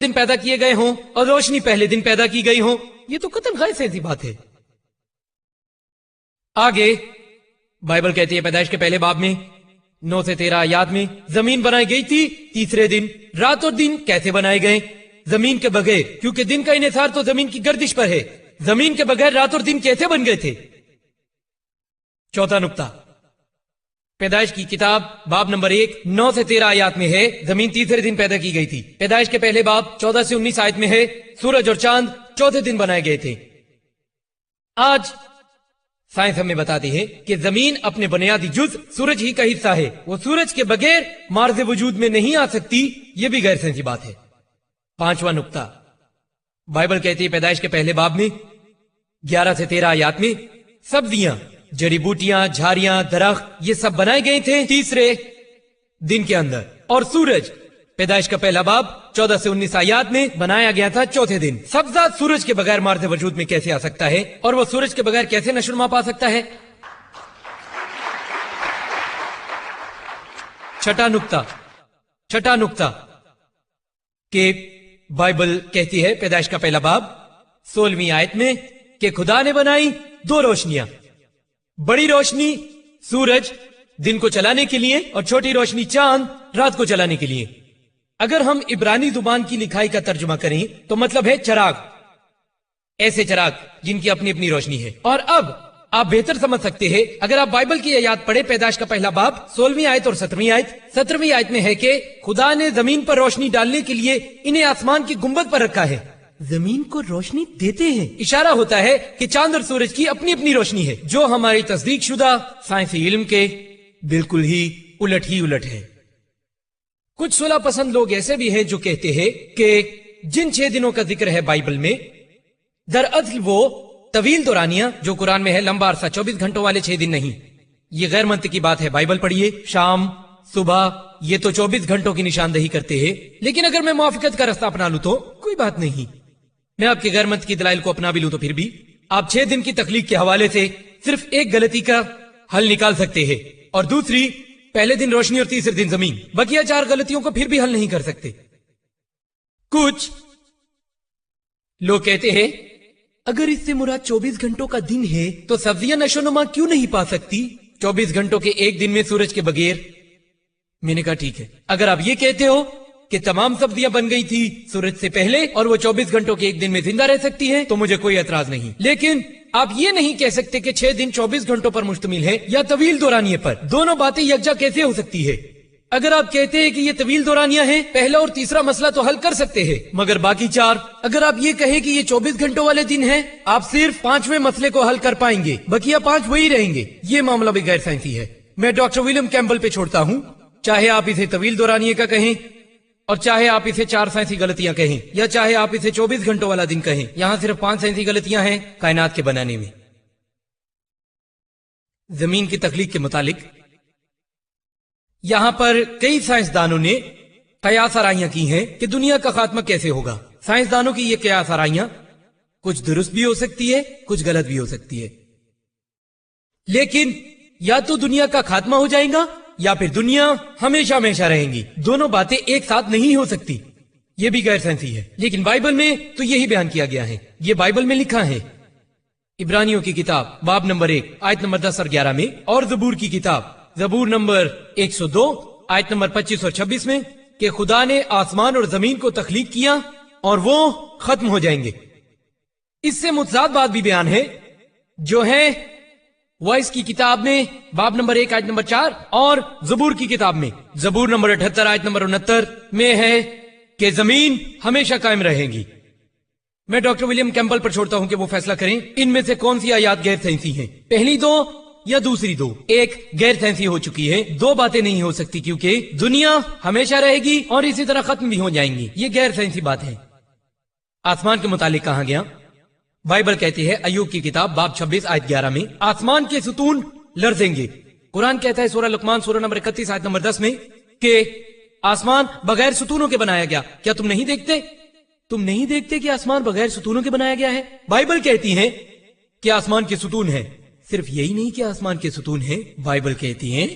दिन पैदा किए गए हों और रोशनी पहले दिन पैदा की गई हो, ये तो कतई गैर सही बात है। आगे बाइबल कहती है पैदाइश के पहले बाब में 9 से 13 आयात में जमीन बनाई गई थी तीसरे दिन। रात और दिन कैसे बनाए गए? जमीन के बगैर, क्योंकि दिन का इन्हिसार तो जमीन की गर्दिश पर है। जमीन के बगैर रात और दिन कैसे बन गए थे? चौथा नुक्ता पैदाइश की किताब बाब नंबर 1 9 से 13 आयात में है जमीन तीसरे दिन पैदा की गई थी। पैदाइश के पहले बाब 14 से 19 आयत में है सूरज और चांद चौथे दिन बनाए गए थे। आज साइंस हमें बताती है कि जमीन अपने बुनियादी जुज सूरज ही का हिस्सा है। वो सूरज के बगैर मार्ज़ वजूद में नहीं आ सकती। ये भी गैर सही बात है। पांचवा नुक्ता बाइबल कहती है पैदाइश के पहले बाब में 11 से 13 आयात में सब्जियां, जड़ी बूटियां, झाड़ियां, दरख्त ये सब बनाए गए थे तीसरे दिन के अंदर। और सूरज पैदाइश का पहला बाब 14 से 19 आयात में बनाया गया था चौथे दिन। सब्जात सूरज के बगैर मार्ज़ वजूद में कैसे आ सकता है? और वो सूरज के बगैर कैसे नशोनुमा पा सकता है? छठा नुक्ता कि बाइबल कहती है पैदाइश का पहला बाब 16वीं आयत में कि खुदा ने बनाई दो रोशनियां, बड़ी रोशनी सूरज दिन को चलाने के लिए और छोटी रोशनी चांद रात को चलाने के लिए। अगर हम इब्रानी जुबान की लिखाई का तर्जुमा करें तो मतलब है चराग, ऐसे चराग जिनकी अपनी अपनी रोशनी है। और अब आप बेहतर समझ सकते हैं अगर आप बाइबल की आयत पढ़े पैदाइश का पहला बाब 16वीं आयत और 17वीं आयत। 17वीं आयत में है कि खुदा ने जमीन पर रोशनी डालने के लिए इन्हें आसमान की गुंबद पर रखा है। जमीन को रोशनी देते हैं। इशारा होता है कि चांद और सूरज की अपनी अपनी रोशनी है, जो हमारी तस्दीक शुदा साइंसी इल्म के बिल्कुल ही उलट है। कुछ सुलह पसंद लोग ऐसे भी हैं जो कहते हैं कि जिन 6 दिनों का जिक्र है बाइबल में, दरअसल वो तवील दौरानिया जो कुरान में है लंबा अरसा 24 घंटों वाले 6 दिन नहीं। ये गैर मंतिकी बात है। बाइबल पढ़िए, शाम सुबह ये तो 24 घंटों की निशानदही करते हैं। लेकिन अगर मैं मुआफिकत का रास्ता अपना लूं तो कोई बात नहीं। मैं आपके गैर मंतिकी दलाइल को अपना भी लूं तो फिर भी आप 6 दिन की तख्लीक के हवाले से सिर्फ एक गलती का हल निकाल सकते हैं, और दूसरी पहले दिन रोशनी और तीसरे दिन जमीन। बकिया 4 गलतियों को फिर भी हल नहीं कर सकते। कुछ लोग कहते हैं अगर इससे मुराद 24 घंटों का दिन है तो सब्जियां नशोनुमा क्यों नहीं पा सकती 24 घंटों के एक दिन में सूरज के बगैर? मैंने कहा ठीक है, अगर आप ये कहते हो कि तमाम सब्जियां बन गई थी सूरज से पहले और वो 24 घंटों के एक दिन में जिंदा रह सकती हैं, तो मुझे कोई एतराज नहीं। लेकिन आप ये नहीं कह सकते कि 6 दिन 24 घंटों पर मुश्तमिल है या तवील दौरानिये पर। दोनों बातें यकजा कैसे हो सकती है? अगर आप कहते हैं कि ये तवील दौरानिया है, पहला और तीसरा मसला तो हल कर सकते हैं, मगर बाकी 4, अगर आप ये कहें कि ये 24 घंटों वाले दिन है, आप सिर्फ 5वें मसले को हल कर पाएंगे, बकिया 5 वही रहेंगे। ये मामला भी गैर साइंसी है। मैं डॉक्टर विलियम कैम्पबेल पे छोड़ता हूँ, चाहे आप इसे तवील दौरानिये का कहें और चाहे आप इसे 4 साइंसी गलतियां कहें या चाहे आप इसे 24 घंटों वाला दिन कहें। यहां सिर्फ 5 साइंसी गलतियां हैं कायनात के बनाने में। जमीन की तख्लीक के मुतालिक यहां पर कई साइंसदानों ने कयास आराइयां की हैं कि दुनिया का खात्मा कैसे होगा। साइंसदानों की ये कयास आराइयां कुछ दुरुस्त भी हो सकती है, कुछ गलत भी हो सकती है। लेकिन या तो दुनिया का खात्मा हो जाएगा या फिर दुनिया हमेशा हमेशा रहेंगी। दोनों बातें एक साथ नहीं हो सकती। ये भी गैर साइंसी है। लेकिन बाइबल में तो यही बयान किया गया है। ये बाइबल में लिखा है इब्रानियों की किताब बाब नंबर 1 आयत नंबर 10 और 11 में, और जबूर की किताब जबूर नंबर 102 आयत नंबर 25 और 26 में कि खुदा ने आसमान और जमीन को तख्लीक किया और वो खत्म हो जाएंगे। इससे मुतजाद बात भी बयान है जो है वॉइस की किताब में बाब नंबर 1 आयत नंबर 4 और जबूर की किताब में जबूर नंबर 78 आयत नंबर 69 में है कि जमीन हमेशा कायम रहेगी। मैं डॉक्टर विलियम कैम्पबेल पर छोड़ता हूं कि वो फैसला करें इनमें से कौन सी आयात गैर साइंसी हैं, पहली 2 या दूसरी 2। एक गैर साइंसी हो चुकी है, 2 बातें नहीं हो सकती क्योंकि दुनिया हमेशा रहेगी और इसी तरह खत्म भी हो जाएंगी। ये गैर साइंसी बात है। आसमान के मुतालिक कहा गया, बाइबल कहती है अय्यूब की किताब बाब 26 आयत 11 में आसमान के सुतून लरजेंगे। कुरान कहता है सूरह लुकमान सूरह नंबर 31 आयत नंबर 10 में कि आसमान बगैर सुतूनों के बनाया गया। क्या तुम नहीं देखते कि आसमान बगैर सुतूनों के बनाया गया है? बाइबल कहती है कि आसमान के सुतून है। सिर्फ यही नहीं कि आसमान के सुतून है, बाइबल कहती है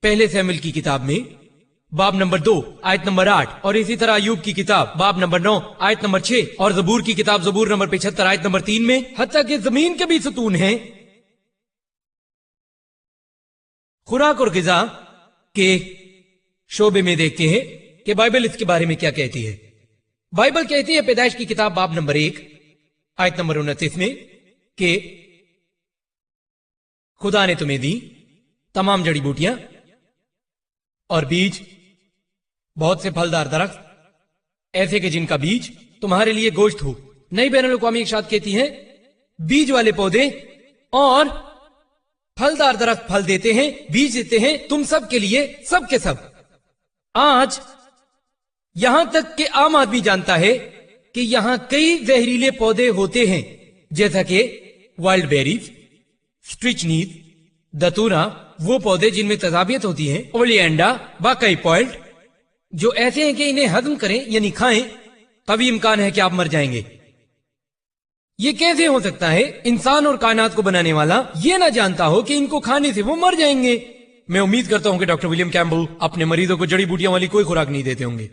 पहले सैमुएल की किताब में बाब नंबर 2 आयत नंबर 8 और इसी तरह अयूब की किताब बाब नंबर 9 आयत नंबर 6 और जबूर की किताब जबूर नंबर 75 आयत नंबर 3 में, हत्ता कि जमीन के भी सतून हैं, खुराक और गिजा के शोबे में देखते हैं कि बाइबल इसके बारे में क्या कहती है। बाइबल कहती है पैदाइश की किताब बाब नंबर 1 आयत नंबर 29 में कि खुदा ने तुम्हें दी तमाम जड़ी बूटियां और बीज, बहुत से फलदार दरख्त, ऐसे के जिनका बीज तुम्हारे लिए गोश्त हो। नई बैनुल अक़वामी इरशाद कहती है बीज वाले पौधे और फलदार दरख्त फल देते हैं, बीज देते हैं तुम सब के लिए, सब के सब। आज यहां तक कि आम आदमी जानता है कि यहां कई जहरीले पौधे होते हैं, जैसा कि वाइल्ड बेरीज, स्ट्रिचनीज, दतूरा, वो पौधे जिनमें तजाबियत होती है, ओलिएंडा, वाकई पॉइल्ट, जो ऐसे हैं कि इन्हें हजम करें यानी खाएं कभी इम्कान है कि आप मर जाएंगे। ये कैसे हो सकता है इंसान और कायनात को बनाने वाला ये ना जानता हो कि इनको खाने से वो मर जाएंगे। मैं उम्मीद करता हूं कि डॉक्टर विलियम कैम्पबेल अपने मरीजों को जड़ी बूटियों वाली कोई खुराक नहीं देते होंगे।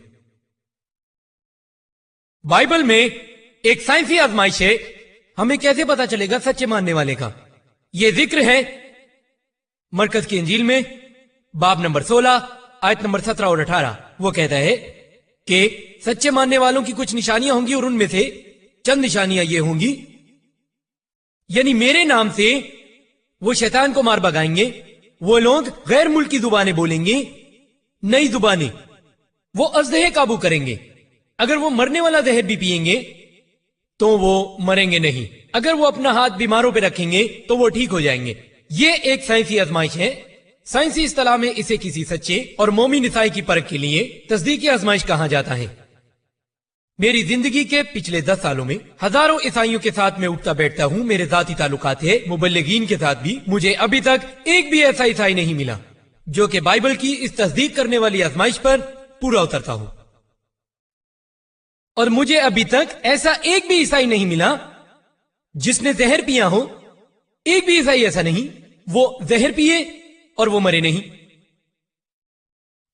बाइबल में एक साइंसी आजमाइश है, हमें कैसे पता चलेगा सच्चे मानने वाले का। यह जिक्र है मरकज की इंजील में बाब नंबर 16 आयत नंबर 17 और 18। वो कहता है कि सच्चे मानने वालों की कुछ निशानियां होंगी और उनमें से चंद निशानियां ये होंगी, यानी मेरे नाम से वो शैतान को मार भगाएंगे, वो लोग गैर मुल्की जुबानें बोलेंगे, नई जुबानें, वो अजदहे काबू करेंगे। अगर वो मरने वाला जहर भी पिएंगे तो वो मरेंगे नहीं, अगर वो अपना हाथ बीमारों पे रखेंगे तो वो ठीक हो जाएंगे। ये एक साइंसी आजमाइश है। साइंसी इस्तिलाह में इसे किसी सच्चे और मोमिन ईसाई की परख के लिए तस्दीकी आजमाइश कहा जाता है। मेरी जिंदगी के पिछले 10 सालों में हजारों ईसाइयों के साथ मैं उठता बैठता हूँ, मेरे जाती ताल्लुकात है, मुबल्लिगीन के साथ भी। मुझे अभी तक एक भी ऐसा ईसाई नहीं मिला जो कि बाइबल की इस तस्दीक करने वाली आजमाइश पर पूरा उतरता हो, और मुझे अभी तक ऐसा एक भी ईसाई नहीं मिला जिसने जहर पिया हो। एक भी ईसाई ऐसा नहीं, वो जहर पिए और वो मरे नहीं।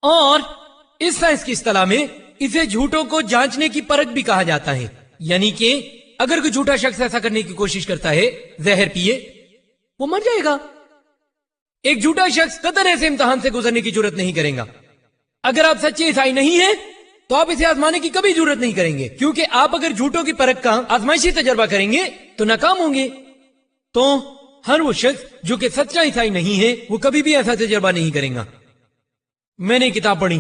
और इस साइंस की इस्तिलाह में इसे झूठों को जांचने की परख भी कहा जाता है, यानी कि अगर कोई झूठा शख्स ऐसा करने की कोशिश करता है, जहर पिए, वो मर जाएगा। एक झूठा शख्स कतई ऐसे इम्तिहान से गुजरने की जरूरत नहीं करेगा। अगर आप सच्चे ईसाई नहीं हैं तो आप इसे आजमाने की कभी जरूरत नहीं करेंगे, क्योंकि आप अगर झूठों की परख का आजमाइशी तजर्बा करेंगे तो नाकाम होंगे। तो हर वो शख्स जो कि सच्चा ईसाई नहीं है वो कभी भी ऐसा तजर्बा नहीं करेगा। मैंने किताब पढ़ी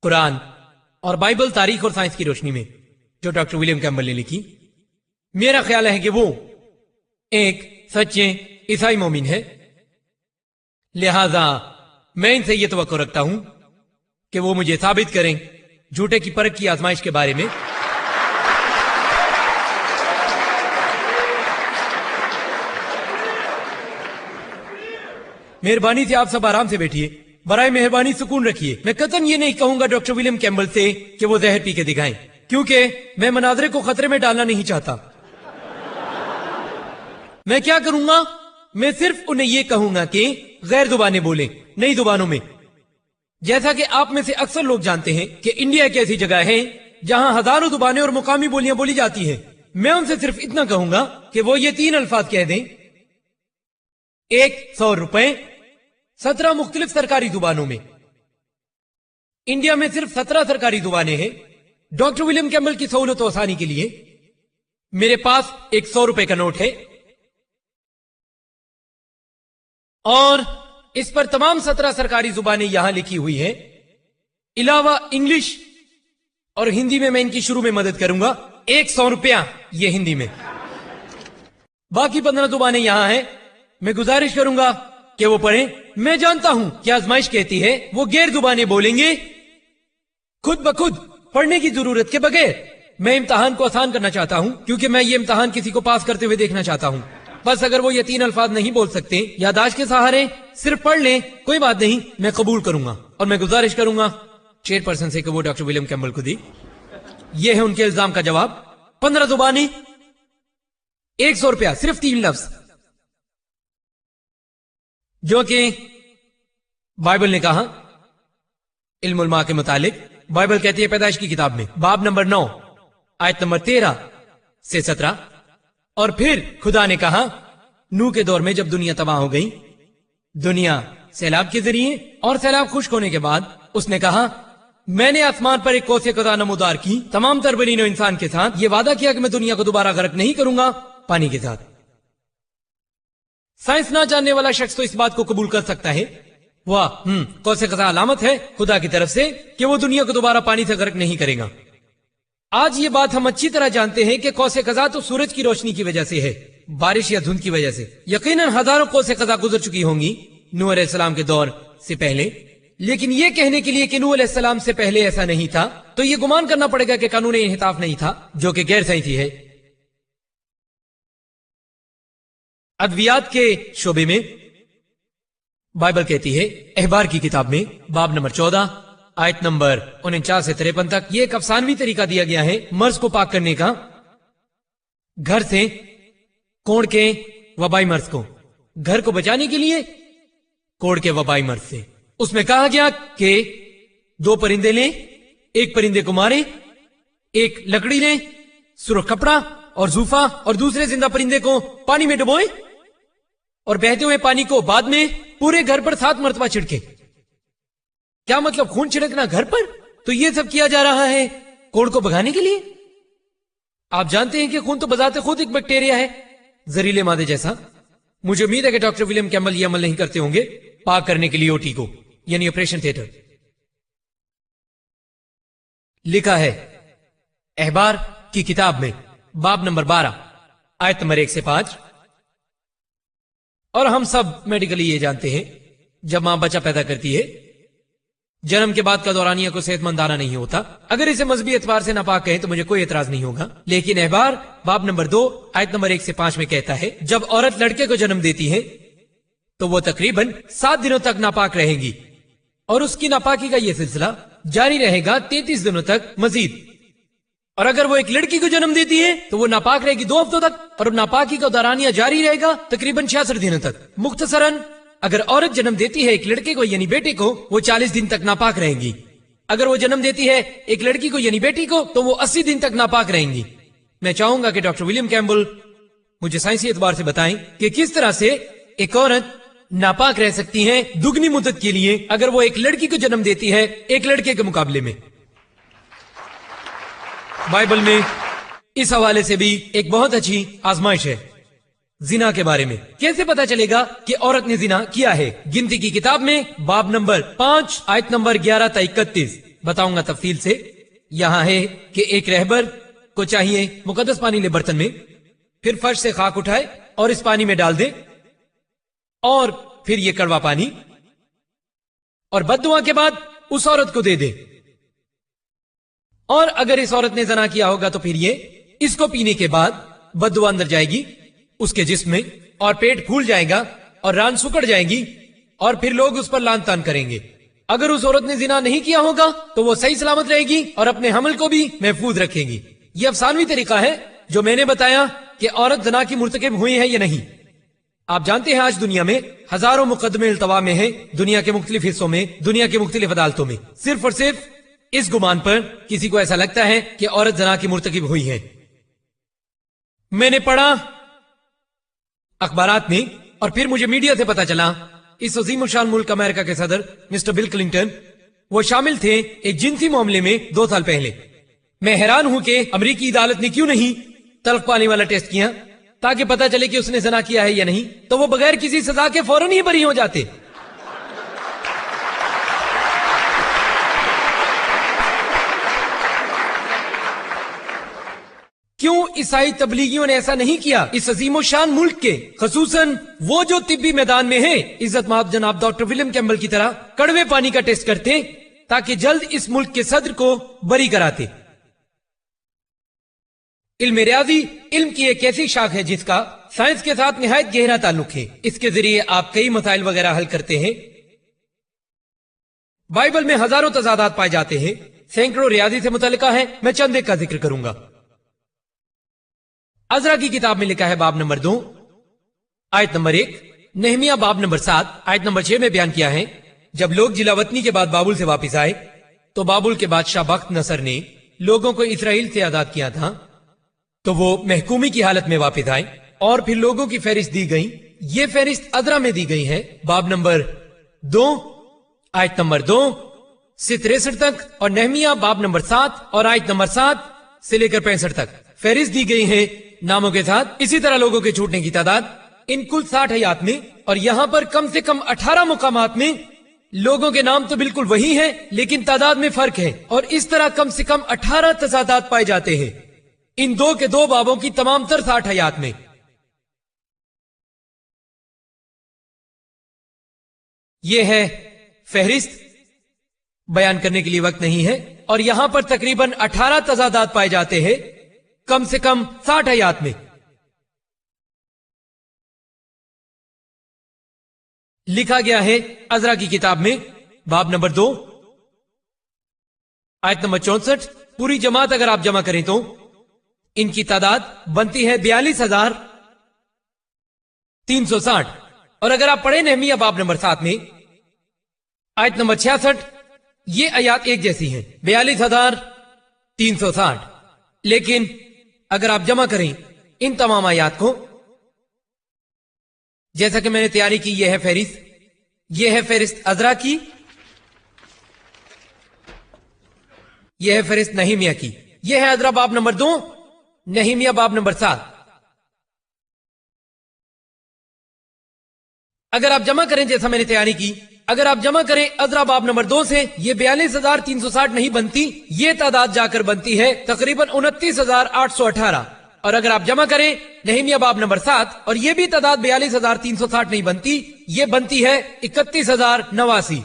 कुरान और बाइबल तारीख और साइंस की रोशनी में, जो डॉक्टर विलियम कैम्पबेल ने लिखी। मेरा ख्याल है कि वो एक सच्चे ईसाई मोमिन है, लिहाजा मैं इनसे यह तवक्को रखता हूं कि वो मुझे साबित करें झूठे की परख की आजमाइश के बारे में। मेहरबानी से आप सब आराम से बैठिए, बराए मेहरबानी सुकून रखिए। मैं कतई ये नहीं कहूंगा डॉक्टर विलियम कैम्पबेल से कि वो जहर पी के दिखाएं, क्योंकि मैं मनाजरे को खतरे में डालना नहीं चाहता। मैं क्या करूंगा, मैं सिर्फ उन्हें यह कहूंगा कि गैर जुबानें बोलें, नई जुबानों में। जैसा कि आप में से अक्सर लोग जानते हैं कि इंडिया एक ऐसी जगह है जहां हजारों जुबानें और मुकामी बोलियां बोली जाती हैं। मैं उनसे सिर्फ इतना कहूंगा कि वो ये 3 अल्फाज कह दें, 100 रुपए 17 मुख्तलिफ सरकारी जुबानों में। इंडिया में सिर्फ 17 सरकारी जुबानें हैं। डॉक्टर विलियम कैम्पबेल की सहूलत और आसानी के लिए मेरे पास एक 100 रुपए का नोट है और इस पर तमाम 17 सरकारी जुबानें यहां लिखी हुई हैं। इलावा इंग्लिश और हिंदी में मैं इनकी शुरू में मदद करूंगा। 100 रुपया ये हिंदी में, बाकी 15 जुबानें यहां हैं। मैं गुजारिश करूंगा कि वो पढ़ें। मैं जानता हूं कि आजमाइश कहती है वो गैर जुबानें बोलेंगे खुद ब खुद, पढ़ने की जरूरत के बगैर। मैं इम्तिहान को आसान करना चाहता हूं, क्योंकि मैं ये इम्तिहान किसी को पास करते हुए देखना चाहता हूं। बस अगर वो ये 3 अल्फाज नहीं बोल सकते, यादाश्त के सहारे सिर्फ पढ़ लें, कोई बात नहीं, मैं कबूल करूंगा। और मैं गुजारिश करूंगा चेयरपर्सन से कि वो डॉक्टर विलियम कैम्पबेल को दी। ये है उनके इल्जाम का जवाब। 15 जुबानी, 100 रुपया, सिर्फ 3 लफ्ज, जो कि बाइबल ने कहा علم الماء کے متعلق بائبل کہتی ہے پیدائش کی کتاب میں باب نمبر 9 آیت نمبر 13 سے 17، اور پھر خدا نے کہا نوح کے دور میں جب دنیا تباہ ہو گئی، دنیا سیلاب کے ذریعے اور سیلاب خشک ہونے کے بعد، اس نے کہا میں نے آسمان پر ایک قوس قزح نمودار کی تمام تر بنی نوع انسان کے ساتھ، یہ وعدہ کیا کہ میں دنیا کو دوبارہ غرق نہیں کروں گا پانی کے ساتھ۔ سائنس نہ جاننے والا شخص تو اس بات کو قبول کر سکتا ہے، قوس قزح علامت ہے خدا کی طرف سے کہ وہ دنیا کو دوبارہ پانی سے غرق نہیں کرے گا۔ آج یہ بات ہم اچھی طرح جانتے ہیں کہ قوس قزح تو سورج کی روشنی کی وجہ سے ہے، بارش یا دھند کی وجہ سے۔ یقیناً ہزاروں قوس قزح گزر چکی ہوں گی نوح علیہ السلام کے دور سے پہلے، لیکن یہ کہنے کے لیے کہ نوح علیہ السلام سے پہلے ایسا نہیں تھا تو یہ گمان کرنا پڑے گا کہ قانون انحطاف نہیں تھا، جو کہ غیر سائنسی ہے۔ ادویات کے شعبے میں بائبل کہتی ہے احبار کی کتاب میں باب نمبر 14 آیت نمبر 49 سے 53 تک، یہ ایک افسانوی طریقہ دیا گیا ہے مرض کو پاک کرنے کا، گھر سے کوڑ کے وبائی مرض کو، گھر کو بچانے کے لیے کوڑ کے وبائی مرض سے۔ اس میں کہا گیا کہ 2 پرندے لیں، ایک پرندے کو مارے، ایک لکڑی لیں، سرخ کپڑا اور زوفا، اور دوسرے زندہ پرندے کو پانی میں ڈبوئے اور بہتے ہوئے پانی کو بعد میں پورے گھر پر 7 مرتبہ چھڑکے۔ کیا مطلب خون چھڑکنا گھر پر؟ تو یہ سب کیا جا رہا ہے کوڑ کو بھگانے کے لیے۔ آپ جانتے ہیں کہ خون تو بذات خود ایک بیکٹیریا ہے، زہریلے مادے جیسا۔ مجھے امید ہے کہ ڈاکٹر ولیم کیمبل یہ عمل نہیں کرتے ہوں گے پاک کرنے کے لیے اوٹی کو، یعنی آپریشن تھیٹر۔ لکھا ہے احبار کی کتاب میں باب نمبر 12 آیت نمبر 1 سے 5، اور ہم سب میڈیکلی یہ جانتے ہیں جب ماں بچہ پیدا کرتی ہے جنم کے بعد کا دورانیہ کو صحت مندانہ نہیں ہوتا۔ اگر اسے مذہبی اعتبار سے ناپاک کہیں تو مجھے کوئی اعتراض نہیں ہوگا، لیکن احبار باب نمبر 2 آیت نمبر 1 سے 5 میں کہتا ہے جب عورت لڑکے کو جنم دیتی ہے تو وہ تقریباً 7 دنوں تک ناپاک رہے گی، اور اس کی ناپاکی کا یہ سلسلہ جاری رہے گا 33 دنوں تک مزید۔ اور اگر وہ ایک لڑکی کو جنم دیتی ہے تو وہ ناپاک رہے گی 2 ہفتوں تک، اور ناپاکی کا دورانیہ جاری رہے گا تقریباً 66 دنوں تک۔ مختصراً اگر عورت جنم دیتی ہے ایک لڑکے کو یعنی بیٹے کو، وہ 40 دن تک ناپاک رہیں گی۔ اگر وہ جنم دیتی ہے ایک لڑکی کو یعنی بیٹی کو تو وہ 80 دن تک ناپاک رہیں گی۔ میں چاہوں گا کہ ڈاکٹر ولیم کیمبل مجھے سائنسی اعتبار سے بتائیں کہ کس طرح سے ایک عورت ناپاک رہ سکتی ہے دگنی مدت کے لیے اگر وہ ایک لڑکی کو جنم دیتی ہے ایک لڑکے کے مقابلے میں۔ بائبل میں اس حوالے سے بھی ایک بہت اچھی آزمائش ہے زنا کے بارے میں۔ کیسے پتا چلے گا کہ عورت نے زنا کیا ہے؟ گنتی کی کتاب میں باب نمبر 5 آیت نمبر 11 تا 31 بتاؤں گا تفصیل سے۔ یہاں ہے کہ ایک رہبر کو چاہیے مقدس پانی لے برتن میں، پھر فرش سے خاک اٹھائے اور اس پانی میں ڈال دے، اور پھر یہ کڑوا پانی، اور بد دعا کے بعد اس عورت کو دے دے، اور اگر اس عورت نے زنا کیا ہوگا تو پھر یہ اس کو پینے کے بعد بد دعا اندر جائے گی اس کے جسم میں، اور پیٹ پھول جائے گا اور ران سکڑ جائے گی، اور پھر لوگ اس پر لان تان کریں گے۔ اگر اس عورت نے زنا نہیں کیا ہوگا تو وہ صحیح سلامت رہے گی اور اپنے حمل کو بھی محفوظ رکھے گی۔ یہ افسانوی طریقہ ہے جو میں نے بتایا کہ عورت زنا کی مرتکب ہوئی ہے یا نہیں۔ آپ جانتے ہیں آج دنیا میں ہزاروں مقدمے التوا میں ہیں، دنیا کے مختلف حصوں میں، دنیا کے مختلف عدالتوں میں، صرف اور صرف اس گمان پر کسی کو ایسا لگتا ہے کہ عورت زنا کی مرتکب ہوئی ہے۔ میں نے پڑھا اخبارات میں اور پھر مجھے میڈیا سے پتا چلا اس عظیم الشان ملک امریکہ کے صدر مسٹر بل کلنٹن وہ شامل تھے ایک جنسی معاملے میں 2 سال پہلے۔ میں حیران ہوں کہ امریکی عدالت نے کیوں نہیں تلخ پانی والا ٹیسٹ کیا تاکہ پتا چلے کہ اس نے زنا کیا ہے یا نہیں، تو وہ بغیر کسی سزا کے فوراً ہی بری ہو جاتے۔ کیوں عیسائی تبلیغیوں نے ایسا نہیں کیا؟ اس عظیم و شان ملک کے خصوصاً وہ جو طبی میدان میں ہیں عزت مآب جناب ڈاکٹر ولیم کیمبل کی طرح کڑوے پانی کا ٹیسٹ کرتے تاکہ جلد اس ملک کے صدر کو بری کراتے۔ علم ریاضی علم کی ایک ایسی شاخ ہے جس کا سائنس کے ساتھ نہایت گہرا تعلق ہے۔ اس کے ذریعے آپ کئی مسائل وغیرہ حل کرتے ہیں۔ بائبل میں ہزاروں تضادات پائے جاتے ہیں، سینکڑوں ریاضی سے متعلقہ ہیں، میں چند ایک کا ذکر کروں گا۔ عزرا کی کتاب میں لکھا ہے باب نمبر 2 آیت نمبر 1، نہمیہ باب نمبر 7 آیت نمبر 6 میں بیان کیا ہے جب لوگ جلا وطنی کے بعد بابل سے واپس آئے تو बाबुल के बादशाह बख्त नसर ने लोगों को इसराइल से आजाद किया था, तो वो महकूमी की हालत में वापस आए और फिर लोगों की फहरिस्त दी गई। ये फहरिस्त अदरा में दी गई है, बाब नंबर 2 आयत नंबर 2 से 63 तक, और नहमिया बाब नंबर 7 और आयत नंबर 7 से लेकर 65 तक फहरिस्त दी गई है नामों के साथ। इसी तरह लोगों के छूटने की तादाद इन कुल 60 आयात में, और यहां पर कम से कम 18 मुकामात में लोगों के नाम तो बिल्कुल वही हैं, लेकिन तादाद में फर्क है, और इस तरह कम से कम 18 तजादात पाए जाते हैं इन 2 के 2 बाबों की तमाम तर 60 आयात में। यह है फहरिस्त, बयान करने के लिए वक्त नहीं है, और यहां पर तकरीबन 18 तजादात पाए जाते हैं कम से कम 60 आयात में। लिखा गया है अजरा की किताब में बाब नंबर 2 आयत नंबर 64, पूरी जमात अगर आप जमा करें तो इनकी तादाद बनती है 42,360। और अगर आप पढ़े नहमिया बाब नंबर 7 में आयत नंबर 66, ये आयात एक जैसी हैं, 42,360। लेकिन अगर आप जमा करें इन तमाम आयात को, जैसा कि मैंने तैयारी की, यह है फहरिस्त, यह है फहरिस्त अजरा की, यह है फहरिस्त नहीमिया की। यह है अजरा बाब नंबर 2, नहीमिया बाब नंबर 7। अगर आप जमा करें जैसा मैंने तैयारी की, अगर आप जमा करें अजरा बाब नंबर 2 से, ये 42,360 नहीं बनती, ये तादाद जाकर बनती है तकरीबन 29,818। और अगर आप जमा करें नहमिया बाब नंबर 7, और ये भी तादाद 42,360 नहीं बनती, ये बनती है 31,089।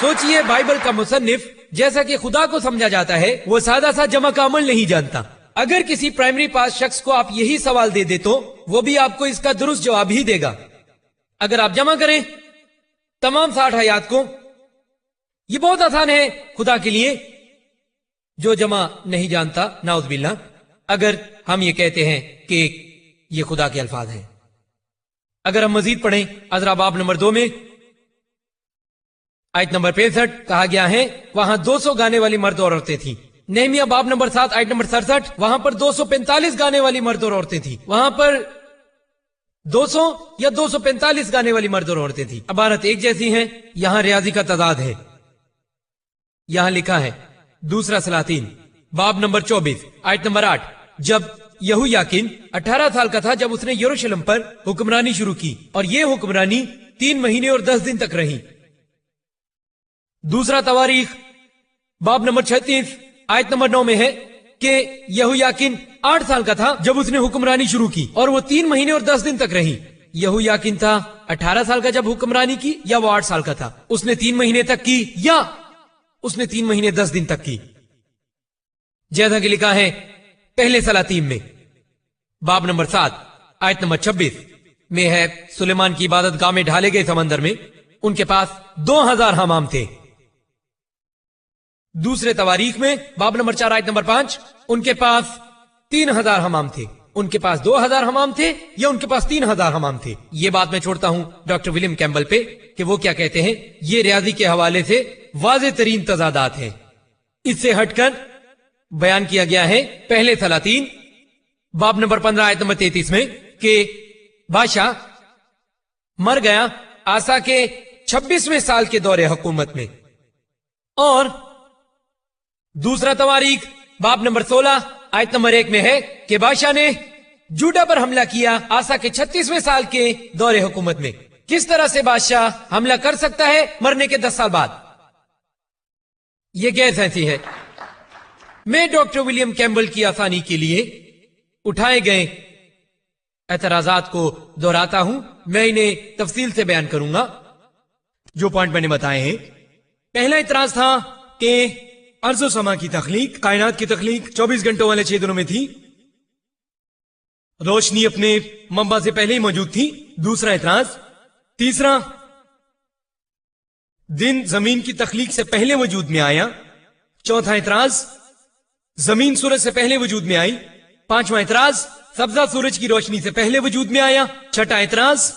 सोचिए, बाइबल का मुसन्निफ जैसा कि खुदा को समझा जाता है, वो सादा सा जमा का अमल नहीं जानता। अगर किसी प्राइमरी पास शख्स को आप यही सवाल दे दे तो वो भी आपको इसका दुरुस्त जवाब ही देगा। अगर आप जमा करें तमाम 60 आयात को, ये बहुत आसान है खुदा के लिए जो जमा नहीं जानता, नाउज़-बिल्लाह। अगर हम ये कहते हैं कि ये खुदा के अल्फाज हैं। अगर हम मजीद पढ़ें अजरा बाब नंबर 2 में आयत नंबर 65 कहा गया है, वहां 200 गाने वाली मर्द और औरतें थी। नहमिया बाब नंबर 7 आयत नंबर 67, वहां पर 245 गाने वाली मर्द और औरतें थी। वहां पर 200 या 245 गाने वाली मर्द और औरतें थी। इबारत एक जैसी है, यहां रियाजी का तादाद है। यहां लिखा है दूसरा सलातीन बाब नंबर 24 आयत नंबर 8, जब यहोयाकीन 18 साल का था जब उसने यरूशलेम पर हुक्मरानी शुरू की, और यह हुक्मरानी 3 महीने और 10 दिन तक रही। दूसरा तवारीख बाब नंबर 36 आयत नंबर 9 में है कि यहोयाकीन 8 साल का था जब उसने हुक्मरानी शुरू की, और वो 3 महीने और 10 दिन तक रही। यहोयाकीन था 18 साल का जब हुक्मरानी की, या वो 8 साल का था? उसने 3 महीने तक की, या उसने 3 महीने 10 दिन तक की? जैसा कि लिखा है पहले सलातीन में बाब नंबर 7 आयत नंबर 26 में है, सुलेमान की इबादत गाह में ढाले गए समंदर में उनके पास 2000 हमाम थे। दूसरे तवारीख में बाब नंबर 4 आयत नंबर 5, उनके पास 3000 हमाम थे। उनके पास 2000 हमाम थे या उनके पास 3000 हमाम थे? ये बात मैं छोड़ता हूं डॉक्टर विलियम कैम्बल पे कि वो क्या कहते हैं। ये रियाजी के हवाले से वाज़ेह तरीन तजादात हैं। इससे हटकर बयान किया गया है पहले सलातीन बाब नंबर 15 आयत नंबर 33 में कि बादशाह मर गया आसा के 26वें साल के दौरे हुकूमत में। और दूसरा तवारीख बाब नंबर 16 आयत नंबर 1 में है कि बादशाह ने जूडा पर हमला किया आसा के 36वें साल के दौरे हुकूमत में। किस तरह से बादशाह हमला कर सकता है मरने के 10 साल बाद? यह गैर साइंसी है। मैं डॉक्टर विलियम कैम्बल की आसानी के लिए उठाए गए एतराजात को दोहराता हूं। मैं इन्हें तफसील से बयान करूंगा जो पॉइंट मैंने बताए हैं। पहला इतराज था कि अर्ज़ो समा की तख्लीक, कायनात की तख्लीक 24 घंटों वाले 6 दिनों में थी। रोशनी अपने मंबा से पहले ही मौजूद थी। दूसरा इतराज। तीसरा, दिन जमीन की तख्लीक से पहले वजूद में आया। चौथा इतराज, जमीन सूरज से पहले वजूद में आई। पांचवा इतराज, सब्जा सूरज की रोशनी से पहले वजूद में आया। छठा इतराज,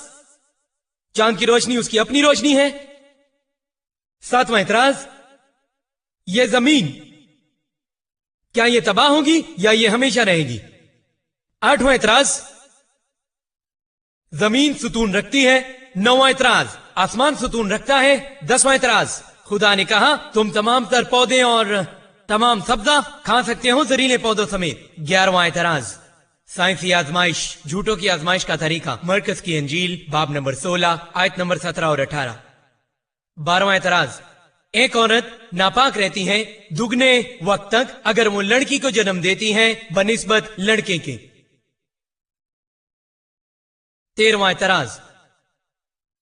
चांद की रोशनी उसकी अपनी रोशनी है। 7वां एतराज, ये जमीन क्या ये तबाह होगी या ये हमेशा रहेगी? 8वां एतराज, जमीन सुतून रखती है। 9वां एतराज, आसमान सुतून रखता है। 10वां एतराज, खुदा ने कहा तुम तमाम तर पौधे और तमाम सब्जा खा सकते हो जहरीले पौधों समेत। 11वां एतराज, साइंसी आजमाइश, झूठों की आजमाइश का तरीका, मरकज की अंजील बाब नंबर 16 आयत नंबर 17 और 18। 12वां एतराज, एक औरत नापाक रहती है दुगने वक्त तक अगर वो लड़की को जन्म देती है बनिस्बत लड़के के। 13वां एतराज,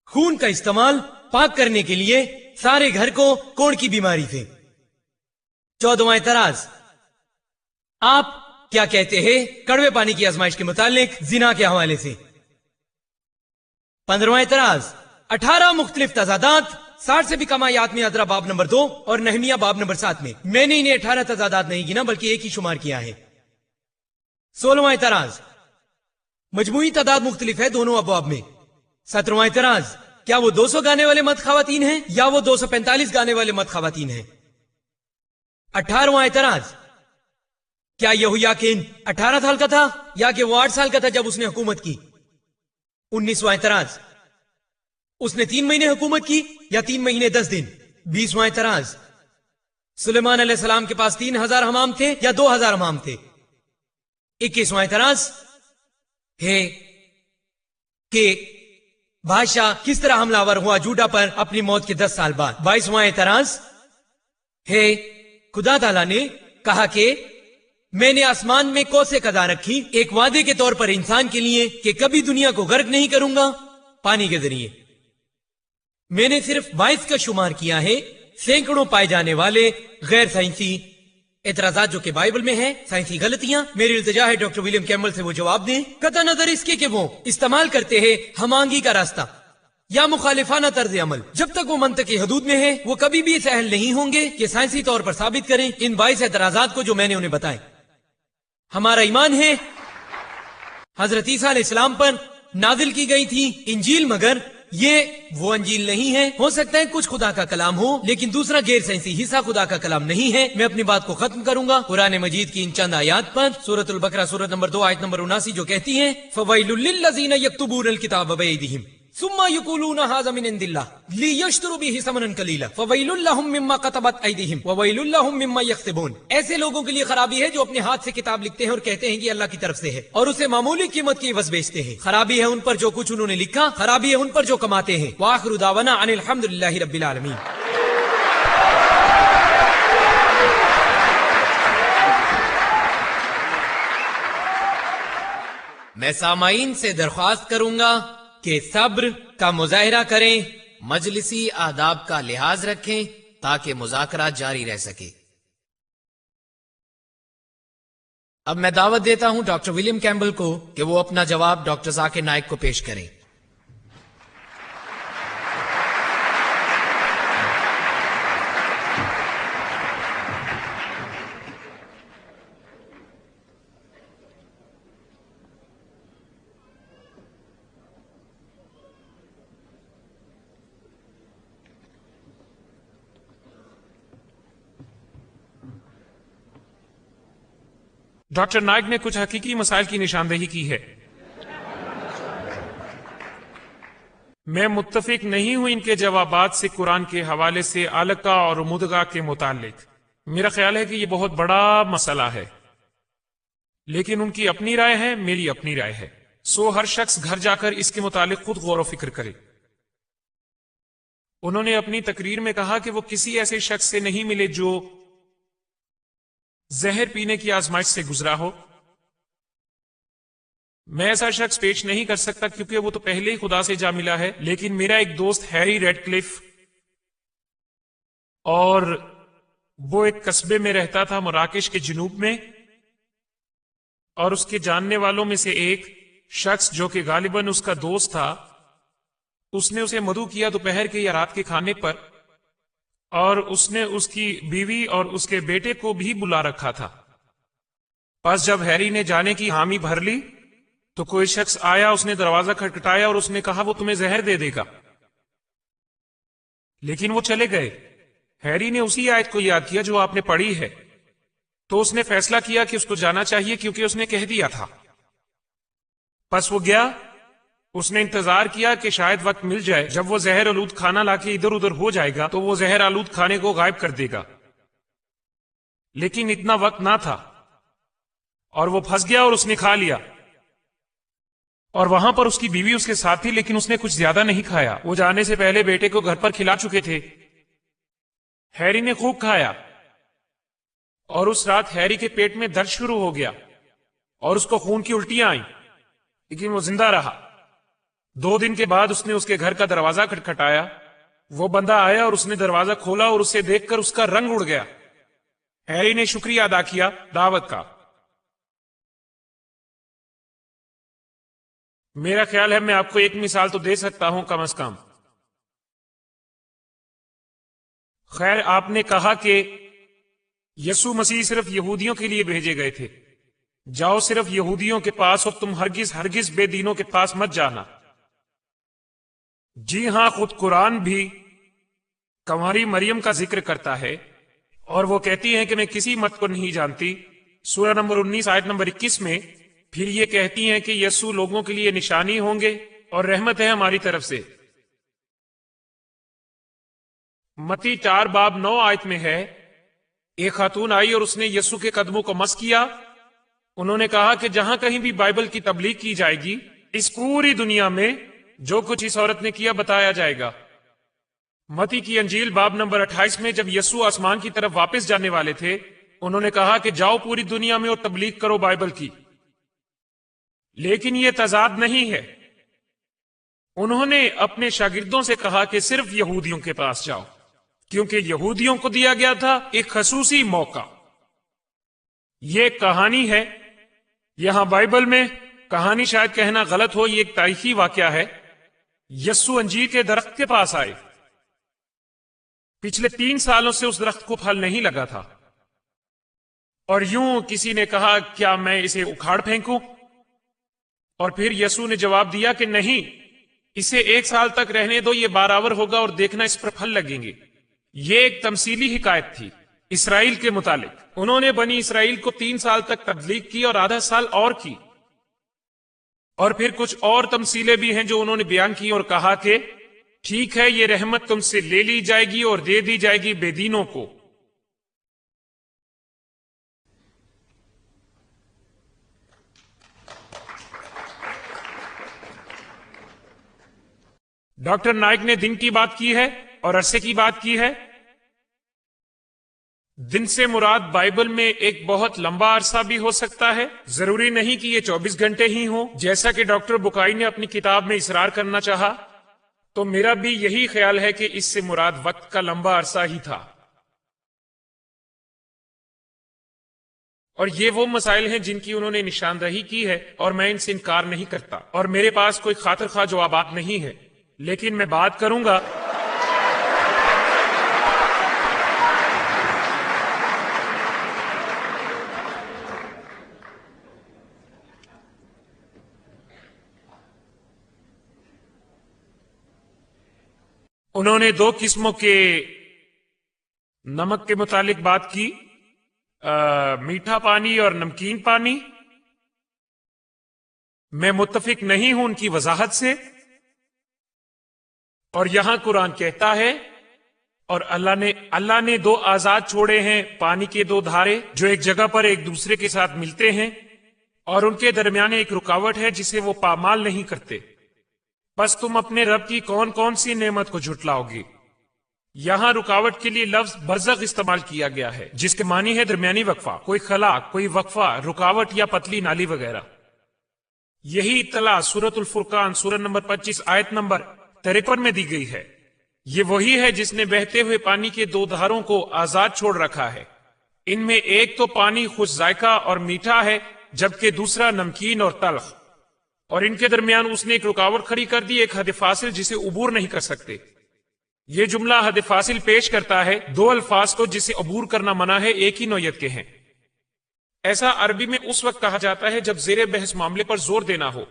खून का इस्तेमाल पाक करने के लिए सारे घर को कोढ़ की बीमारी से। 14वां एतराज, आप क्या कहते हैं कड़वे पानी की आजमाइश के मुतालिक जिना के हवाले से। 15वां एतराज, 18 मुख्तलिफ तजादात 60 से भी कम आयात में अदरा बाब नंबर 2 और नहमिया बाब नंबर 7 में। मैंने इन्हें 18 तजादात नहीं गिना बल्कि एक ही शुमार किया है। 16वां एतराज, मजमूई तादाद मुख्तलिफ है दोनों अबवाब में। 17वां एतराज, क्या वो 200 गाने वाले मर्द खवातीन हैं या वो 245 गाने वाले मर्द खवातीन हैं। 18वां एतराज, क्या यहोयाकीन 18 साल का था या कि वो 8 साल का था जब उसने हुकूमत की। 19वां एतराज, उसने 3 महीने हुकूमत की या 3 महीने 10 दिन। 20वां एतराज, सुलेमान अलैहिस्सलाम के पास 3000 हमाम थे या 2000 हमाम थे। 21वां एतराज है कि बादशाह किस तरह हमलावर हुआ जूडा पर अपनी मौत के 10 साल बाद। 22वां एतराज है खुदा ताला ने कहा कि मैंने आसमान में कौसे कदा रखी एक वादे के तौर पर इंसान के लिए कि कभी दुनिया को गर्क नहीं करूंगा पानी के जरिए। मैंने सिर्फ 22 का शुमार किया है। सैकड़ों पाए जाने वाले गैर साइंसी एतराजात जो कि बाइबल में है, साइंसी गलतियां, मेरी इल्तिजा है डॉक्टर विलियम कैम्बल से वो जवाब दें। कतई नजर इसके कि वो इस्तेमाल करते हैं हमांगी का रास्ता या मुखालिफाना तर्ज अमल, जब तक वो मंतक की हदूद में है वो कभी भी इस अहल नहीं होंगे कि साइंसी तौर पर साबित करें इन 22 एतराजात को जो मैंने उन्हें बताए। हमारा ईमान है हजरत ईसा अलैहिस्सलाम पर नाजिल की गई थी इंजील, मगर ये वो अंजील नहीं है। हो सकता है कुछ खुदा का कलाम हो लेकिन दूसरा गैर साइंसी हिस्सा खुदा का कलाम नहीं है। मैं अपनी बात को खत्म करूंगा कुरान मजीद की इन चंद आयात पर। सूरतुल बकरा सूरत नंबर 2 आयत नंबर 79 जो कहती है फवैलुल लिल्लज़ीना यक्तुबूनल किताब बियदिहिम सुम्मा यक़ूलूना हाज़ा मिन इंदिल्लाह लियश्तरू बिही समनन कलीला फवैलुल लहुम मिम्मा कतबत अयदीहिम ववैलुल लहुम मिम्मा यक्सिबून। ऐसे लोगों के लिए खराबी है जो अपने हाथ से किताब लिखते हैं और कहते हैं कि अल्लाह की तरफ से है और उसे मामूली कीमत की एवज बेचते हैं। खराबी है उन पर जो कुछ उन्होंने लिखा, खराबी है उन पर जो कमाते हैं। व आखिरु दावाना अनिल हम्दुलिल्लाहि रब्बिल आलमीन। मैं सामाईन से दरख्वास्त करूंगा कि सब्र का मुजाहिरा करें, मजलिसी आदाब का लिहाज रखें ताकि मुज़ाकरा जारी रह सके। अब मैं दावत देता हूं डॉक्टर विलियम कैम्बल को कि वो अपना जवाब डॉक्टर जाकिर नाइक को पेश करें। डॉक्टर नाइक ने कुछ हकीकी मसाइल की निशानदेही की है। मैं मुत्तफिक नहीं हूं इनके जवाबात से कुरान के हवाले से अलका और मुदगा के मुतालिक। मेरा ख्याल है कि यह बहुत बड़ा मसला है, लेकिन उनकी अपनी राय है, मेरी अपनी राय है। सो हर शख्स घर जाकर इसके मुतालिक खुद गौर व फिक्र करे। उन्होंने अपनी तकरीर में कहा कि वो किसी ऐसे शख्स से नहीं मिले जो जहर पीने की आजमाइश से गुजरा हो। मैं ऐसा शख्स पेश नहीं कर सकता क्योंकि वो तो पहले ही खुदा से जा मिला है, लेकिन मेरा एक दोस्त हैरी रेडक्लिफ, और वो एक कस्बे में रहता था मराकेश के जनूब में, और उसके जानने वालों में से एक शख्स जो कि गालिबन उसका दोस्त था, उसने उसे मदऊ किया दोपहर के या रात के खाने पर, और उसने उसकी बीवी और उसके बेटे को भी बुला रखा था। बस जब हैरी ने जाने की हामी भर ली तो कोई शख्स आया, उसने दरवाजा खटखटाया और उसने कहा वो तुम्हें जहर दे देगा। لیکن وہ چلے گئے۔ ہیری نے اسی آیت کو یاد کیا جو آپ نے پڑھی ہے، تو اس نے فیصلہ کیا کہ اس کو جانا چاہیے کیونکہ اس نے کہہ دیا تھا۔ پس وہ گیا، اس نے انتظار کیا کہ شاید وقت مل جائے جب وہ زہر آلود کھانا لا کے ادھر ادھر ہو جائے گا تو وہ زہر آلود کھانے کو غائب کر دے گا، لیکن اتنا وقت نہ تھا اور وہ پھنس گیا اور اس نے کھا لیا۔ اور وہاں پر اس کی بیوی اس کے ساتھ تھی، لیکن اس نے کچھ زیادہ نہیں کھایا۔ وہ جانے سے پہلے بیٹے کو گھر پر کھلا چکے تھے۔ ہیری نے خوب کھایا اور اس رات ہیری کے پیٹ میں درد شروع ہو گیا اور اس کو خون کی الٹیاں آئیں، لیکن وہ زندہ رہا۔ 2 دن کے بعد اس نے اس کے گھر کا دروازہ کھٹکھٹایا۔ وہ بندہ آیا اور اس نے دروازہ کھولا اور اسے دیکھ کر اس کا رنگ اڑ گیا۔ ہیری نے شکریہ ادا کیا دعوت کا۔ میرا خیال ہے میں آپ کو ایک مثال تو دے سکتا ہوں کم از کم۔ خیر، آپ نے کہا کہ یسوع مسیح صرف یہودیوں کے لیے بھیجے گئے تھے۔ جاؤ صرف یہودیوں کے پاس اور تم ہرگز بے دینوں کے پاس مت جانا۔ جی ہاں، خود قرآن بھی کنواری مریم کا ذکر کرتا ہے اور وہ کہتی ہیں کہ میں کسی مت کو نہیں جانتی۔ سورہ نمبر 19 آیت نمبر 21 میں پھر یہ کہتی ہیں کہ یسوع لوگوں کے لیے نشانی ہوں گے اور رحمت ہے ہماری طرف سے۔ متی 4 باب 9 آیت میں ہے، ایک خاتون آئی اور اس نے یسوع کے قدموں کو مس کیا۔ انہوں نے کہا کہ جہاں کہیں بھی بائبل کی تبلیغ کی جائے گی، اس پوری دنیا میں جو کچھ اس عورت نے کیا بتایا جائے گا۔ متی کی انجیل باب نمبر 28 میں جب یسوع آسمان کی طرف واپس جانے والے تھے، انہوں نے کہا کہ جاؤ پوری دنیا میں اور تبلیغ کرو بائبل کی۔ لیکن یہ تضاد نہیں ہے۔ انہوں نے اپنے شاگردوں سے کہا کہ صرف یہودیوں کے پاس جاؤ، کیونکہ یہودیوں کو دیا گیا تھا ایک خصوصی موقع۔ یہ ایک کہانی ہے، یہاں بائبل میں کہانی شاید کہنا غلط ہو، یہ ایک تاریخی واقعہ ہے۔ یسوع انجیر کے درخت کے پاس آئے۔ پچھلے 3 سالوں سے اس درخت کو پھل نہیں لگا تھا، اور یوں کسی نے کہا کیا میں اسے اکھاڑ پھینکوں؟ اور پھر یسوع نے جواب دیا کہ نہیں، اسے 1 سال تک رہنے دو، یہ بارآور ہوگا اور دیکھنا اس پر پھل لگیں گے۔ یہ ایک تمثیلی حکایت تھی اسرائیل کے متعلق۔ انہوں نے بنی اسرائیل کو 3 سال تک تبلیغ کی اور آدھا سال اور کی، اور پھر کچھ اور تمثیلیں بھی ہیں جو انہوں نے بیان کی اور کہا کہ ٹھیک ہے، یہ رحمت تم سے لے لی جائے گی اور دے دی جائے گی بے دینوں کو۔ ڈاکٹر نائک نے دن کی بات کی ہے اور عرصے کی بات کی ہے۔ دن سے مراد بائبل میں ایک بہت لمبا عرصہ بھی ہو سکتا ہے، ضروری نہیں کہ یہ 24 گھنٹے ہی ہوں، جیسا کہ ڈاکٹر بکائی نے اپنی کتاب میں اصرار کرنا چاہا۔ تو میرا بھی یہی خیال ہے کہ اس سے مراد وقت کا لمبا عرصہ ہی تھا۔ اور یہ وہ مسائل ہیں جن کی انہوں نے نشاندہی کی ہے اور میں ان سے انکار نہیں کرتا، اور میرے پاس کوئی خاطر خواہ جوابات نہیں ہے، لیکن میں بات کروں گا انہوں نے 2 قسموں کے نمک کے متعلق بات کی، میٹھا پانی اور نمکین پانی۔ میں متفق نہیں ہوں ان کی وضاحت سے، اور یہاں قرآن کہتا ہے اور اللہ نے 2 آزاد چھوڑے ہیں، پانی کے 2 دھارے جو ایک جگہ پر ایک دوسرے کے ساتھ ملتے ہیں، اور ان کے درمیان ایک رکاوٹ ہے جسے وہ پامال نہیں کرتے۔ بس تم اپنے رب کی کون کون سی نعمت کو جھٹلاؤ گے؟ یہاں رکاوٹ کے لیے لفظ برزخ استعمال کیا گیا ہے، جس کے معنی ہے درمیانی وقفہ، کوئی خلا، کوئی وقفہ، رکاوٹ یا پتلی نالی وغیرہ۔ یہی اطلاع سورۃ الفرقان سورہ نمبر 25 آیت نمبر 53 میں دی گئی ہے۔ یہ وہی ہے جس نے بہتے ہوئے پانی کے 2 دھاروں کو آزاد چھوڑ رکھا ہے۔ ان میں ایک تو پانی خوش ذائقہ اور میٹھا ہے، جبکہ دوسرا نمکین اور تلخ، اور ان کے درمیان اس نے ایک رکاوٹ کھڑی کر دی، ایک حد فاصل جسے عبور نہیں کر سکتے۔ یہ جملہ حد فاصل پیش کرتا ہے 2 الفاظ کو جسے عبور کرنا منع ہے، ایک ہی نوعیت کے ہیں۔ ایسا عربی میں اس وقت کہا جاتا ہے جب زیر بحث معاملے پر زور دینا ہو۔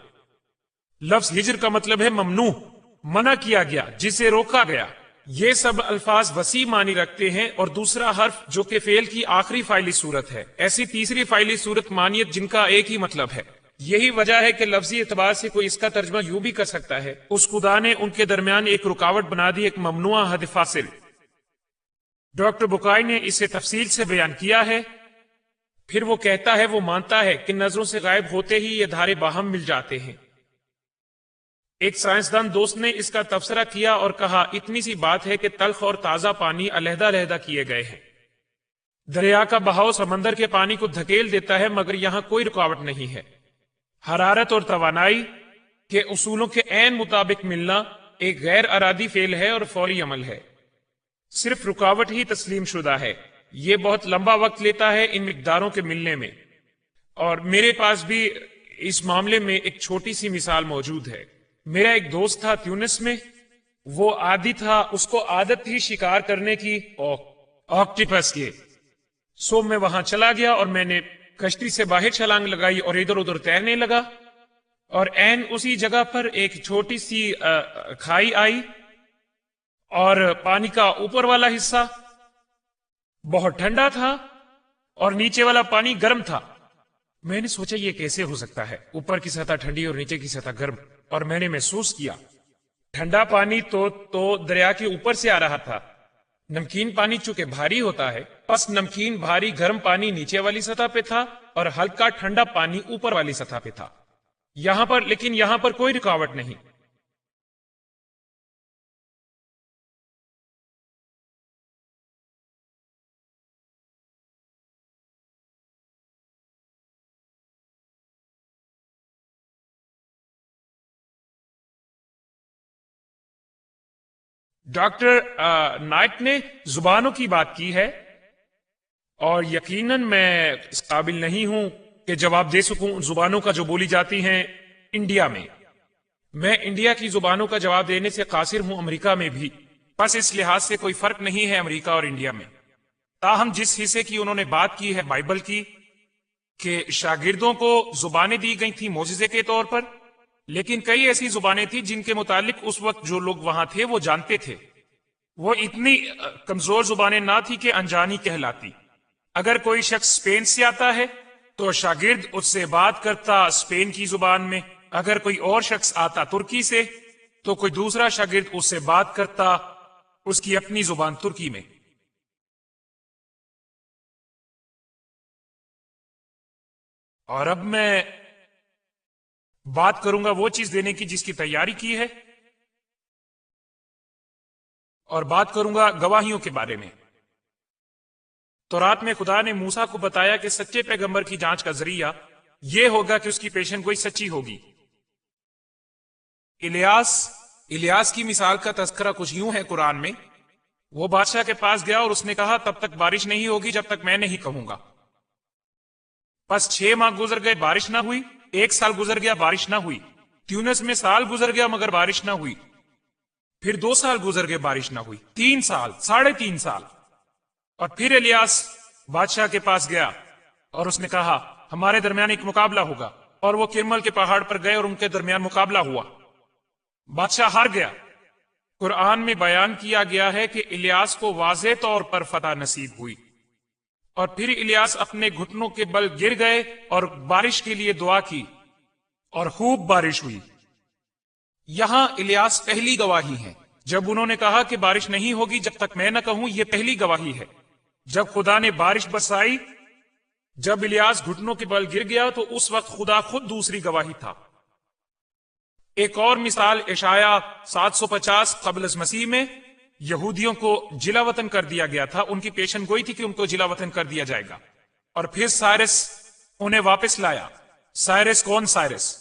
لفظ ہجر کا مطلب ہے ممنوع، منع کیا گیا، جسے روکا گیا۔ یہ سب الفاظ وسیع معنی رکھتے ہیں، اور دوسرا حرف جو کہ فعل کی آخری فاعلی صورت ہے، ایسی تیسری فاعلی صورت معنیت جن کا ایک ہی مطلب ہے۔ یہی وجہ ہے کہ لفظی اعتبار سے کوئی اس کا ترجمہ یوں بھی کر سکتا ہے، اس خدا نے ان کے درمیان ایک رکاوٹ بنا دی، ایک ممنوع حد فاصل۔ ڈاکٹر بکائی نے اسے تفصیل سے بیان کیا ہے۔ پھر وہ کہتا ہے، وہ مانتا ہے کہ نظروں سے غائب ہوتے ہی یہ دھارے باہم مل جاتے ہیں۔ ایک سائنسدان دوست نے اس کا تبصرہ کیا اور کہا، اتنی سی بات ہے کہ تلخ اور تازہ پانی علیحدہ علیحدہ کیے گئے ہیں۔ دریا کا بہاؤ سمندر کے پانی کو دھکیل دیتا ہے، مگر یہاں کوئی رکاوٹ نہیں ہے۔ حرارت اور توانائی کے اصولوں کے عین مطابق ملنا ایک غیر ارادی فعل ہے اور فوری عمل ہے۔ صرف رکاوٹ ہی تسلیم شدہ ہے۔ یہ بہت لمبا وقت لیتا ہے ان مقداروں کے ملنے میں، اور میرے پاس بھی اس معاملے میں ایک چھوٹی سی مثال موجود ہے۔ میرا ایک دوست تھا تیونس میں، وہ عادی تھا، اس کو عادت تھی شکار کرنے کی آکٹیپس کے۔ سو میں وہاں چلا گیا اور میں نے کشتی سے باہر چھلانگ لگائی اور ادھر ادھر تیرنے لگا، اور عین اسی جگہ پر ایک چھوٹی سی کھائی آئی، اور پانی کا اوپر والا حصہ بہت ٹھنڈا تھا اور نیچے والا پانی گرم تھا۔ میں نے سوچا یہ کیسے ہو سکتا ہے، اوپر کی سطح ٹھنڈی اور نیچے کی سطح گرم، اور میں نے محسوس کیا ٹھنڈا پانی تو دریا کے اوپر سے آ رہا تھا۔ نمکین پانی چونکہ بھاری ہوتا ہے، پس نمکین بھاری گرم پانی نیچے والی سطح پہ تھا اور ہلکا ٹھنڈا پانی اوپر والی سطح پہ تھا۔ لیکن یہاں پر کوئی رکاوٹ نہیں۔ ڈاکٹر نائٹ نے زبانوں کی بات کی ہے، اور یقیناً میں اس قابل نہیں ہوں کہ جواب دے سکوں ان زبانوں کا جو بولی جاتی ہیں انڈیا میں۔ میں انڈیا کی زبانوں کا جواب دینے سے قاصر ہوں، امریکہ میں بھی، بس اس لحاظ سے کوئی فرق نہیں ہے امریکہ اور انڈیا میں۔ تاہم جس حصے کی انہوں نے بات کی ہے بائبل کی، کہ شاگردوں کو زبانیں دی گئی تھیں معجزے کے طور پر، لیکن کئی ایسی زبانیں تھیں جن کے متعلق اس وقت جو لوگ وہاں تھے وہ جانتے تھے۔ وہ اتنی کمزور زبانیں نہ تھی کہ انجانی کہلاتی۔ اگر کوئی شخص اسپین سے آتا ہے تو شاگرد اس سے بات کرتا اسپین کی زبان میں، اگر کوئی اور شخص آتا ترکی سے تو کوئی دوسرا شاگرد اس سے بات کرتا اس کی اپنی زبان ترکی میں۔ اور اب میں بات کروں گا وہ چیز دینے کی جس کی تیاری کی ہے، اور بات کروں گا گواہیوں کے بارے میں۔ تورات میں خدا نے موسیٰ کو بتایا کہ سچے پیغمبر کی جانچ کا ذریعہ یہ ہوگا کہ اس کی پیشن گوئی سچی ہوگی۔ الیاس کی مثال کا تذکرہ کچھ یوں ہے قرآن میں، وہ بادشاہ کے پاس گیا اور اس نے کہا تب تک بارش نہیں ہوگی جب تک میں نہیں کہوں گا۔ بس 6 ماہ گزر گئے، بارش نہ ہوئی۔ 1 سال گزر گیا، بارش نہ ہوئی۔ تیونس میں سال گزر گیا مگر بارش نہ ہوئی۔ پھر 2 سال گزر گئے، بارش نہ ہوئی۔ 3 سال، 3.5 سال، اور پھر الیاس بادشاہ کے پاس گیا اور اس نے کہا ہمارے درمیان ایک مقابلہ ہوگا، اور وہ کرمل کے پہاڑ پر گئے اور ان کے درمیان مقابلہ ہوا۔ بادشاہ ہار گیا۔ قرآن میں بیان کیا گیا ہے کہ الیاس کو واضح طور پر فتح نصیب ہوئی، اور پھر الیاس اپنے گھٹنوں کے بل گر گئے اور بارش کے لیے دعا کی، اور خوب بارش ہوئی۔ یہاں الیاس پہلی گواہی ہے۔ جب انہوں نے کہا کہ بارش نہیں ہوگی جب تک میں نہ کہوں، یہ پہلی گواہی ہے۔ جب خدا نے بارش برسائی، جب الیاس گھٹنوں کے بل گر گیا، تو اس وقت خدا خود دوسری گواہی تھا۔ ایک اور مثال اشعیاء 750 قبل از مسیح میں یہودیوں کو جلا وطن کر دیا گیا تھا۔ ان کی پیشن گوئی تھی کہ ان کو جلا وطن کر دیا جائے گا، اور پھر سائرس انہیں واپس لایا۔ سائرس کون؟ سائرس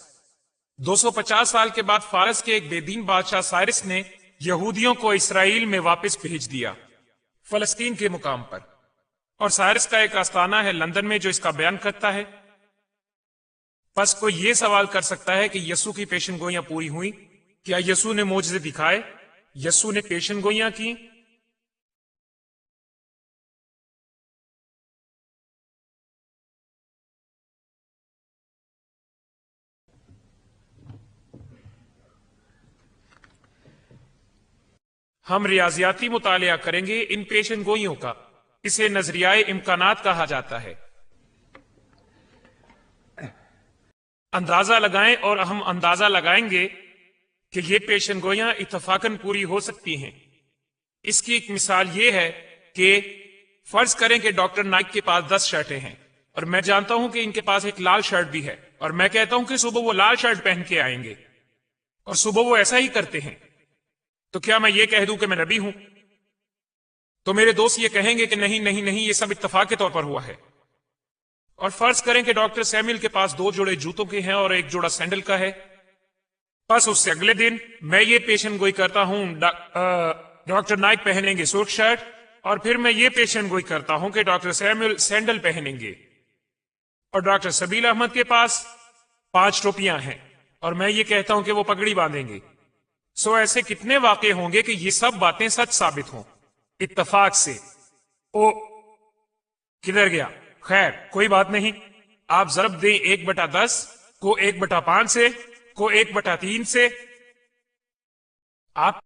250 سال کے بعد فارس کے ایک بے دین بادشاہ سائرس نے یہودیوں کو اسرائیل میں واپس بھیج دیا، فلسطین کے مقام پر۔ اور سائرس کا ایک آستانہ ہے لندن میں جو اس کا بیان کرتا ہے۔ بس کوئی یہ سوال کر سکتا ہے کہ یسوع کی پیشن گوئیاں پوری ہوئیں؟ کیا یسوع نے معجزے دکھائے؟ یسوع نے پیشن گوئیاں کی؟ ہم ریاضیاتی مطالعہ کریں گے ان پیشن گوئیوں کا. اسے نظریۂ امکانات کہا جاتا ہے. اندازہ لگائیں اور ہم اندازہ لگائیں گے کہ یہ پیشن گوئیاں اتفاقاً پوری ہو سکتی ہیں. اس کی ایک مثال یہ ہے کہ فرض کریں کہ ڈاکٹر نائک کے پاس 10 شرٹیں ہیں اور میں جانتا ہوں کہ ان کے پاس ایک لال شرٹ بھی ہے اور میں کہتا ہوں کہ صبح وہ لال شرٹ پہن کے آئیں گے اور صبح وہ ایسا ہی کرتے ہیں. تو کیا میں یہ کہہ دوں کہ میں نبی ہوں؟ تو میرے دوست یہ کہیں گے کہ نہیں نہیں نہیں، یہ سب اتفاق کے طور پر ہوا ہے. اور فرض کریں کہ ڈاکٹر سیموئل کے پاس 2 جوڑے جوتوں کے ہیں اور 1 جوڑا سینڈل کا ہے. بس اس سے اگلے دن میں یہ پیشن گوئی کرتا ہوں ڈاکٹر نائک پہنیں گے سرخ شرٹ، اور پھر میں یہ پیشن گوئی کرتا ہوں کہ ڈاکٹر سیموئل سینڈل پہنیں گے. اور ڈاکٹر سبیل احمد کے پاس 5 ٹوپیاں ہیں اور میں یہ کہتا ہوں کہ وہ پگڑی باندھیں گے. سو ایسے کتنے واقع ہوں گے کہ یہ سب باتیں سچ ثابت ہوں اتفاق سے؟ او کدھر گیا؟ خیر کوئی بات نہیں، آپ ضرب دیں 1/10 کو 1/5 سے، کو 1/3 سے. آپ